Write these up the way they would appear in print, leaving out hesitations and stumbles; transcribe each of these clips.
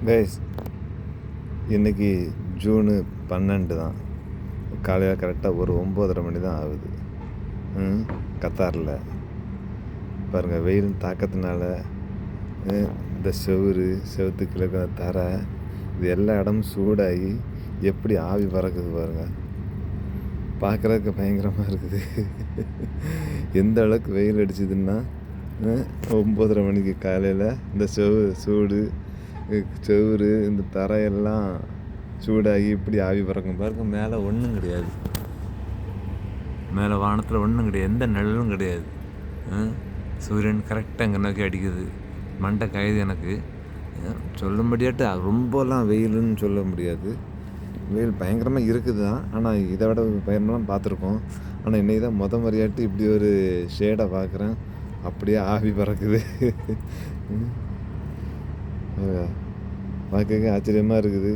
Guys, இன்றைக்கி June 12 தான். காலையில் கரெக்டாக ஒரு 9:30 மணி தான் ஆகுது. கத்தாரில் பாருங்கள், வெயில் தாக்கத்தினால இந்த செவத்துக்குள்ள இருக்கிற தரை, இது எல்லா இடமும் சூடாகி எப்படி ஆவி பறக்குது பாருங்கள். பார்க்குறதுக்கு பயங்கரமாக இருக்குது. எந்த அளவுக்கு வெயில் அடிச்சுதுன்னா 9:30 மணிக்கு காலையில் இந்த சூடு செவுறு இந்த தரையெல்லாம் சூடாகி இப்படி ஆவி பறக்கும் பாருங்க. மேலே ஒன்றும் கிடையாது, மேலே வானத்தில் ஒன்றும் கிடையாது, எந்த நிழலும் கிடையாது. சூரியன் கரெக்டாக அங்கே நோக்கி அடிக்குது. மண்டை காயுது எனக்கு. சொல்ல முடியாட்டு ரொம்பலாம் வெயிலுன்னு சொல்ல முடியாது. வெயில் பயங்கரமாக இருக்குது தான், ஆனால் இதை விட பயங்கரமாக பார்த்துருக்கோம். ஆனால் இன்றைக்கி தான் முறையாட்டு இப்படி ஒரு ஷேடை பார்க்குறேன். அப்படியே ஆவி பறக்குது. பார்க்க ஆச்சரியமாக இருக்குது.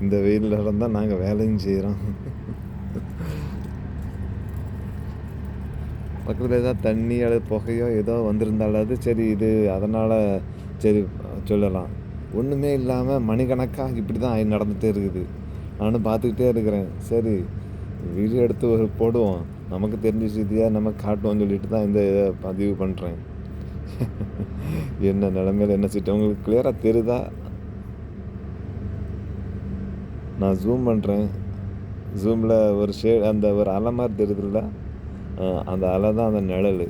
இந்த வெயிலில் தான் நாங்கள் வேலையும் செய்கிறோம். பக்கத்தில் ஏதாவது தண்ணி அல்லது புகையோ ஏதோ வந்திருந்தாலாவது சரி, இது அதனால் சரி சொல்லலாம். ஒன்றுமே இல்லாமல் மணிக்கணக்காக இப்படி தான் நடந்துகிட்டே இருக்குது. நானும் பார்த்துக்கிட்டே இருக்கிறேன். சரி, வீடியோ எடுத்து போடுவோம், நமக்கு தெரிஞ்ச செய்தியாக நம்ம காட்டுவோம்னு சொல்லிட்டு தான் இந்த இதை பதிவு பண்ணுறேன். என்ன நிலமையில என்ன சிட்டு உங்களுக்கு கிளியராக தெரியுதா? நான் ஜூம் பண்ணுறேன். ஜூமில் ஒரு அந்த ஒரு அலை மாதிரி தெரியுதுல்ல, அந்த அலை தான் அந்த நிழல்.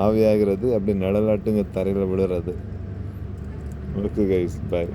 ஆவியாகிறது அப்படி நிழலாட்டுங்க தரையில் விழுறது. ஓகே கைஸ், பாய்.